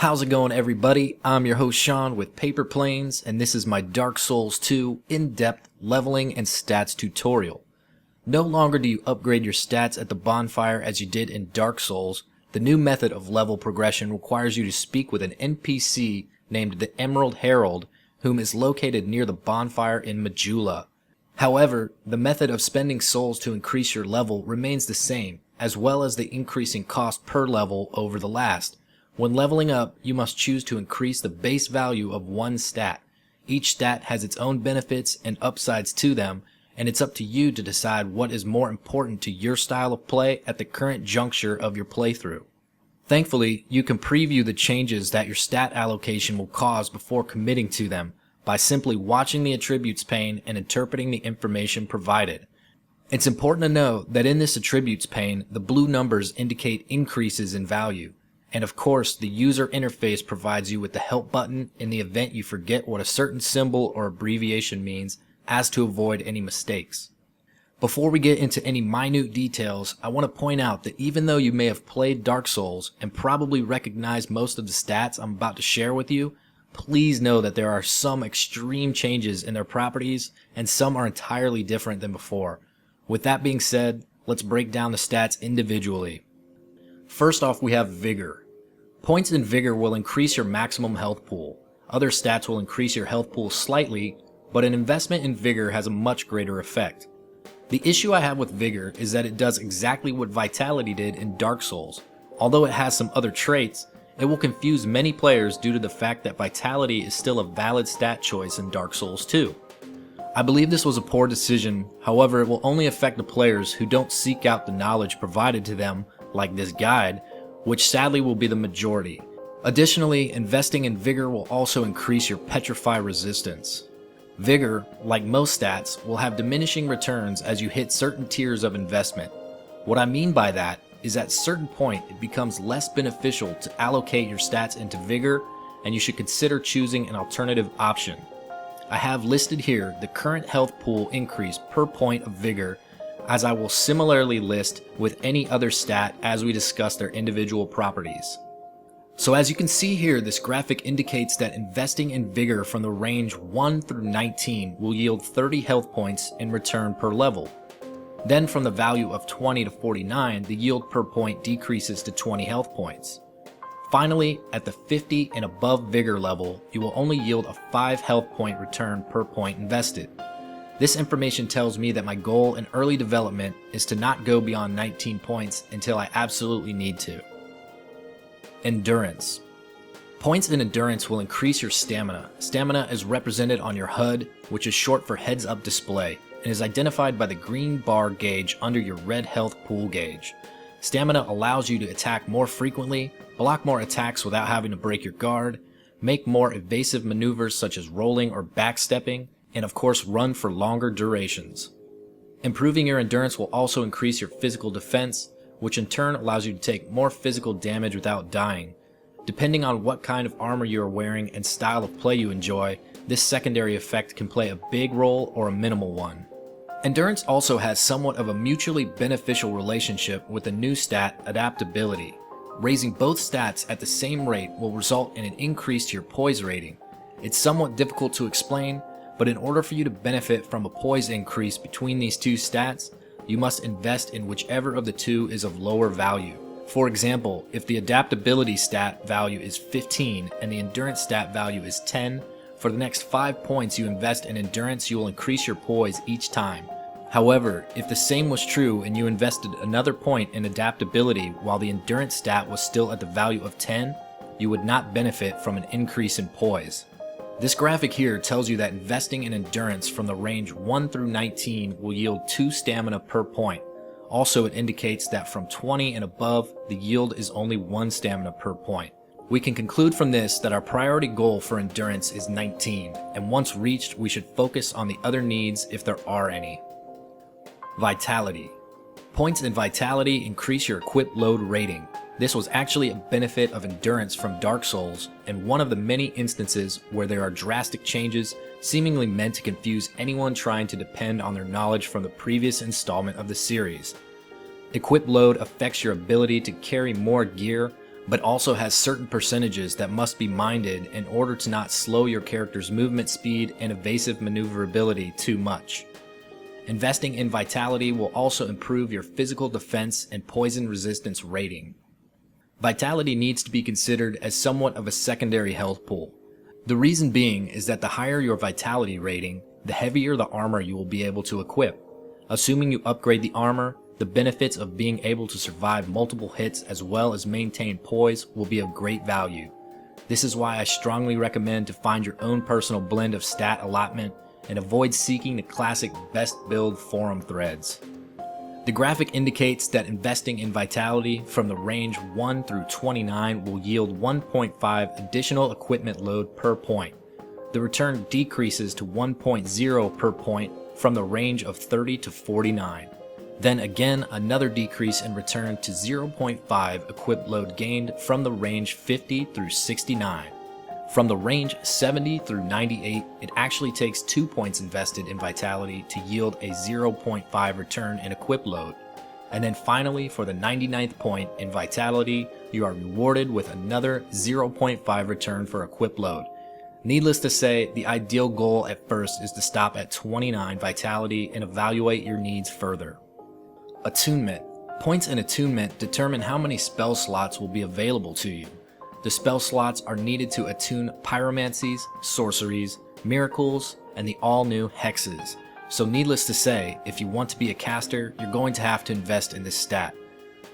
How's it going, everybody? I'm your host Sean with Paper Planes, and this is my Dark Souls 2 in-depth leveling and stats tutorial. No longer do you upgrade your stats at the bonfire as you did in Dark Souls. The new method of level progression requires you to speak with an NPC named the Emerald Herald, whom is located near the bonfire in Majula. However, the method of spending souls to increase your level remains the same, as well as the increasing cost per level over the last. When leveling up, you must choose to increase the base value of one stat. Each stat has its own benefits and upsides to them, and it's up to you to decide what is more important to your style of play at the current juncture of your playthrough. Thankfully, you can preview the changes that your stat allocation will cause before committing to them by simply watching the attributes pane and interpreting the information provided. It's important to know that in this attributes pane, the blue numbers indicate increases in value. And of course, the user interface provides you with the help button in the event you forget what a certain symbol or abbreviation means, as to avoid any mistakes. Before we get into any minute details, I want to point out that even though you may have played Dark Souls and probably recognize most of the stats I'm about to share with you, please know that there are some extreme changes in their properties and some are entirely different than before. With that being said, let's break down the stats individually. First off, we have Vigor. Points in Vigor will increase your maximum health pool. Other stats will increase your health pool slightly, but an investment in Vigor has a much greater effect. The issue I have with Vigor is that it does exactly what Vitality did in Dark Souls. Although it has some other traits, it will confuse many players due to the fact that Vitality is still a valid stat choice in Dark Souls 2. I believe this was a poor decision, however it will only affect the players who don't seek out the knowledge provided to them, like this guide, which sadly will be the majority. Additionally, investing in Vigor will also increase your Petrify resistance. Vigor, like most stats, will have diminishing returns as you hit certain tiers of investment. What I mean by that is at a certain point it becomes less beneficial to allocate your stats into Vigor, and you should consider choosing an alternative option. I have listed here the current health pool increase per point of Vigor, as I will similarly list with any other stat as we discuss their individual properties. So as you can see here, this graphic indicates that investing in Vigor from the range 1 through 19 will yield 30 health points in return per level. Then from the value of 20 to 49, the yield per point decreases to 20 health points. Finally, at the 50 and above Vigor level, you will only yield a 5 health point return per point invested. This information tells me that my goal in early development is to not go beyond 19 points until I absolutely need to. Endurance. Points in Endurance will increase your stamina. Stamina is represented on your HUD, which is short for Heads Up Display, and is identified by the green bar gauge under your red health pool gauge. Stamina allows you to attack more frequently, block more attacks without having to break your guard, make more evasive maneuvers such as rolling or backstepping, and of course run for longer durations. Improving your endurance will also increase your physical defense, which in turn allows you to take more physical damage without dying. Depending on what kind of armor you are wearing and style of play you enjoy, this secondary effect can play a big role or a minimal one. Endurance also has somewhat of a mutually beneficial relationship with the new stat, Adaptability. Raising both stats at the same rate will result in an increase to your poise rating. It's somewhat difficult to explain, but in order for you to benefit from a poise increase between these two stats, you must invest in whichever of the two is of lower value. For example, if the Adaptability stat value is 15 and the Endurance stat value is 10, for the next 5 points you invest in Endurance, you will increase your poise each time. However, if the same was true and you invested another point in Adaptability while the Endurance stat was still at the value of 10, you would not benefit from an increase in poise. This graphic here tells you that investing in Endurance from the range 1 through 19 will yield 2 stamina per point. Also, it indicates that from 20 and above, the yield is only 1 stamina per point. We can conclude from this that our priority goal for Endurance is 19, and once reached, we should focus on the other needs if there are any. Vitality. Points in Vitality increase your equip load rating. This was actually a benefit of Endurance from Dark Souls, and one of the many instances where there are drastic changes seemingly meant to confuse anyone trying to depend on their knowledge from the previous installment of the series. Equip load affects your ability to carry more gear, but also has certain percentages that must be minded in order to not slow your character's movement speed and evasive maneuverability too much. Investing in Vitality will also improve your physical defense and poison resistance rating. Vitality needs to be considered as somewhat of a secondary health pool. The reason being is that the higher your Vitality rating, the heavier the armor you will be able to equip. Assuming you upgrade the armor, the benefits of being able to survive multiple hits as well as maintain poise will be of great value. This is why I strongly recommend to find your own personal blend of stat allotment and avoid seeking the classic best build forum threads. The graphic indicates that investing in Vitality from the range 1 through 29 will yield 1.5 additional equipment load per point. The return decreases to 1.0 per point from the range of 30 to 49. Then again, another decrease in return to 0.5 equip load gained from the range 50 through 69. From the range 70 through 98, it actually takes 2 points invested in Vitality to yield a 0.5 return in equip load. And then finally, for the 99th point in Vitality, you are rewarded with another 0.5 return for equip load. Needless to say, the ideal goal at first is to stop at 29 Vitality and evaluate your needs further. Attunement. Points in Attunement determine how many spell slots will be available to you. The spell slots are needed to attune pyromancies, sorceries, miracles, and the all-new hexes. So needless to say, if you want to be a caster, you're going to have to invest in this stat.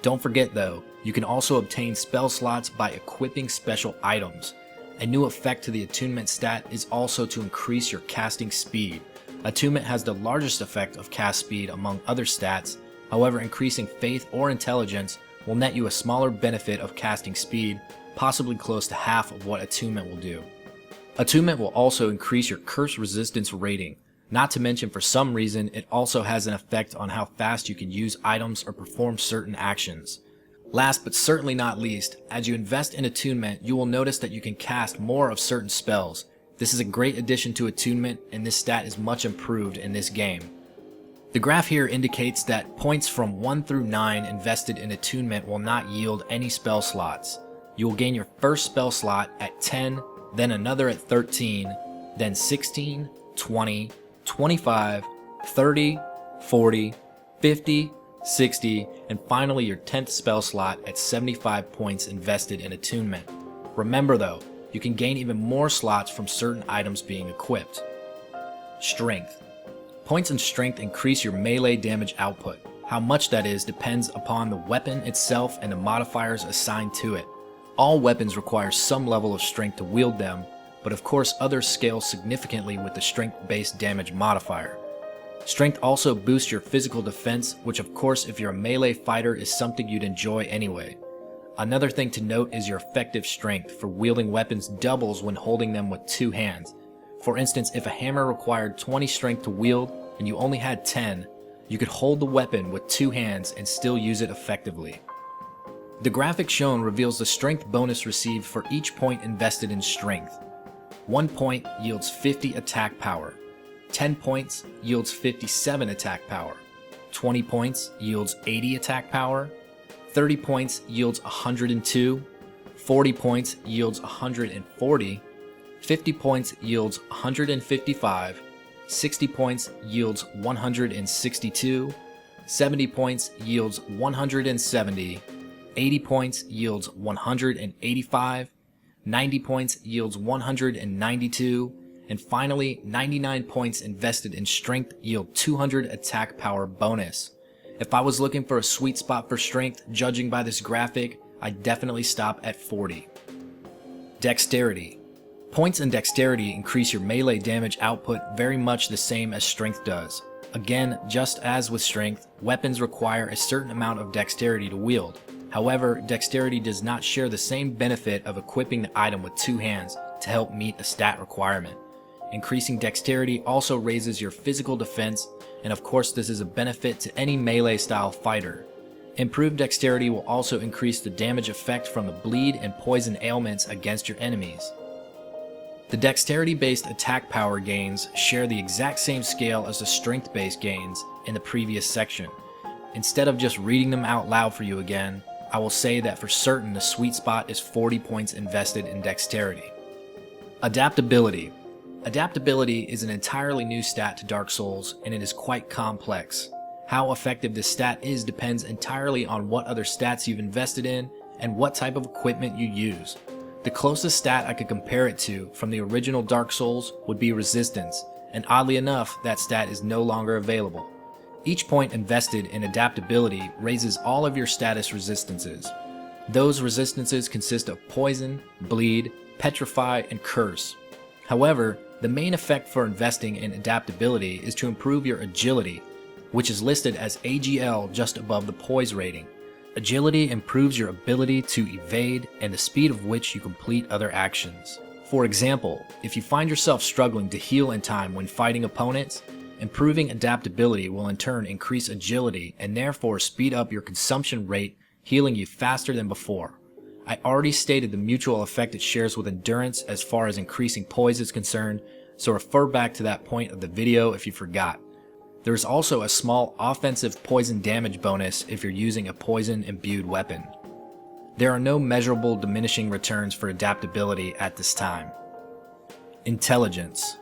Don't forget though, you can also obtain spell slots by equipping special items. A new effect to the Attunement stat is also to increase your casting speed. Attunement has the largest effect of cast speed among other stats, however increasing faith or intelligence will net you a smaller benefit of casting speed, possibly close to half of what Attunement will do. Attunement will also increase your curse resistance rating, not to mention for some reason it also has an effect on how fast you can use items or perform certain actions. Last but certainly not least, as you invest in Attunement, you will notice that you can cast more of certain spells. This is a great addition to Attunement, and this stat is much improved in this game. The graph here indicates that points from 1 through 9 invested in Attunement will not yield any spell slots. You will gain your first spell slot at 10, then another at 13, then 16, 20, 25, 30, 40, 50, 60, and finally your 10th spell slot at 75 points invested in Attunement. Remember though, you can gain even more slots from certain items being equipped. Strength. Points in Strength increase your melee damage output. How much that is depends upon the weapon itself and the modifiers assigned to it. All weapons require some level of strength to wield them, but of course others scale significantly with the strength-based damage modifier. Strength also boosts your physical defense, which of course if you're a melee fighter is something you'd enjoy anyway. Another thing to note is your effective strength for wielding weapons doubles when holding them with 2 hands. For instance, if a hammer required 20 strength to wield and you only had 10, you could hold the weapon with 2 hands and still use it effectively. The graphic shown reveals the strength bonus received for each point invested in strength. 1 point yields 50 attack power. 10 points yields 57 attack power. 20 points yields 80 attack power. 30 points yields 102. 40 points yields 140. 50 points yields 155. 60 points yields 162. 70 points yields 170. 80 points yields 185, 90 points yields 192, and finally 99 points invested in Strength yield 200 attack power bonus. If I was looking for a sweet spot for Strength, judging by this graphic, I'd definitely stop at 40. Dexterity. Points in Dexterity increase your melee damage output very much the same as Strength does. Again, just as with Strength, weapons require a certain amount of Dexterity to wield. However, Dexterity does not share the same benefit of equipping the item with 2 hands to help meet a stat requirement. Increasing Dexterity also raises your physical defense, and of course this is a benefit to any melee style fighter. Improved Dexterity will also increase the damage effect from the bleed and poison ailments against your enemies. The Dexterity-based attack power gains share the exact same scale as the Strength-based gains in the previous section. Instead of just reading them out loud for you again, I will say that for certain the sweet spot is 40 points invested in Dexterity. Adaptability. Adaptability is an entirely new stat to Dark Souls, and it is quite complex. How effective this stat is depends entirely on what other stats you've invested in and what type of equipment you use. The closest stat I could compare it to from the original Dark Souls would be Resistance, and oddly enough, that stat is no longer available. Each point invested in Adaptability raises all of your status resistances. Those resistances consist of Poison, Bleed, Petrify, and Curse. However, the main effect for investing in Adaptability is to improve your Agility, which is listed as AGL just above the Poise rating. Agility improves your ability to evade and the speed of which you complete other actions. For example, if you find yourself struggling to heal in time when fighting opponents, improving Adaptability will in turn increase Agility and therefore speed up your consumption rate, healing you faster than before. I already stated the mutual effect it shares with Endurance as far as increasing Poise is concerned, so refer back to that point of the video if you forgot. There is also a small offensive poison damage bonus if you're using a poison-imbued weapon. There are no measurable diminishing returns for Adaptability at this time. Intelligence.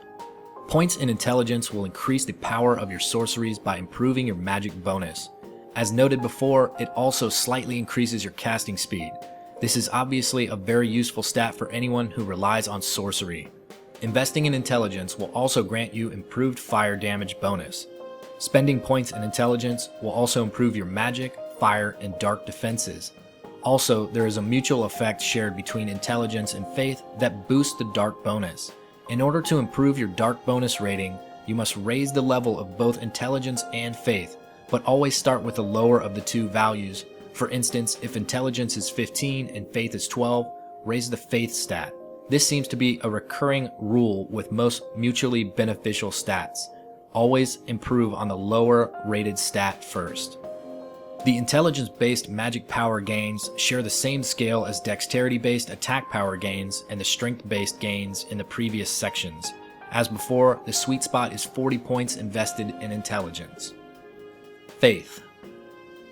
Points in Intelligence will increase the power of your sorceries by improving your magic bonus. As noted before, it also slightly increases your casting speed. This is obviously a very useful stat for anyone who relies on sorcery. Investing in Intelligence will also grant you improved fire damage bonus. Spending points in Intelligence will also improve your magic, fire, and dark defenses. Also, there is a mutual effect shared between Intelligence and Faith that boosts the dark bonus. In order to improve your dark bonus rating, you must raise the level of both Intelligence and Faith, but always start with the lower of the two values. For instance, if Intelligence is 15 and Faith is 12, raise the Faith stat. This seems to be a recurring rule with most mutually beneficial stats. Always improve on the lower rated stat first. The Intelligence-based magic power gains share the same scale as Dexterity-based attack power gains and the Strength-based gains in the previous sections. As before, the sweet spot is 40 points invested in Intelligence. Faith.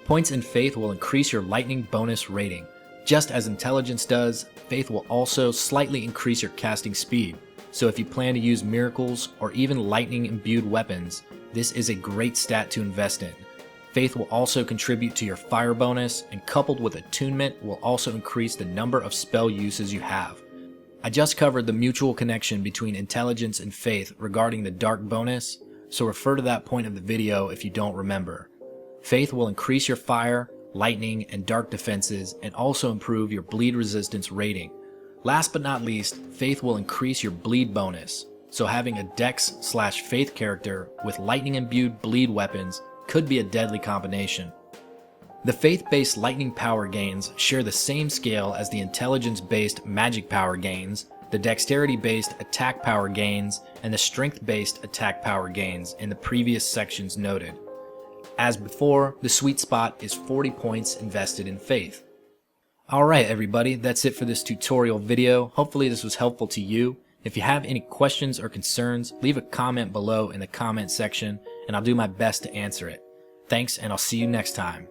Points in Faith will increase your lightning bonus rating. Just as Intelligence does, Faith will also slightly increase your casting speed. So if you plan to use miracles or even lightning-imbued weapons, this is a great stat to invest in. Faith will also contribute to your fire bonus, and coupled with Attunement will also increase the number of spell uses you have. I just covered the mutual connection between Intelligence and Faith regarding the dark bonus, so refer to that point of the video if you don't remember. Faith will increase your fire, lightning, and dark defenses and also improve your bleed resistance rating. Last but not least, Faith will increase your bleed bonus, so having a Dex/Faith character with lightning-imbued bleed weapons could be a deadly combination. The Faith-based lightning power gains share the same scale as the Intelligence-based magic power gains, the Dexterity-based attack power gains, and the Strength-based attack power gains in the previous sections noted. As before, the sweet spot is 40 points invested in Faith. Alright everybody, that's it for this tutorial video. Hopefully this was helpful to you. If you have any questions or concerns, leave a comment below in the comment section and I'll do my best to answer it. Thanks, and I'll see you next time.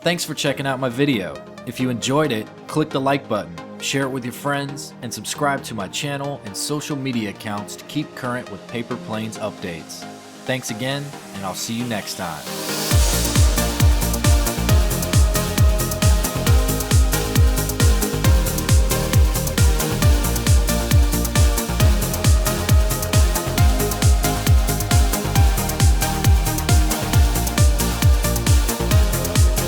Thanks for checking out my video. If you enjoyed it, click the like button, share it with your friends, and subscribe to my channel and social media accounts to keep current with Paper Planes updates. Thanks again, and I'll see you next time.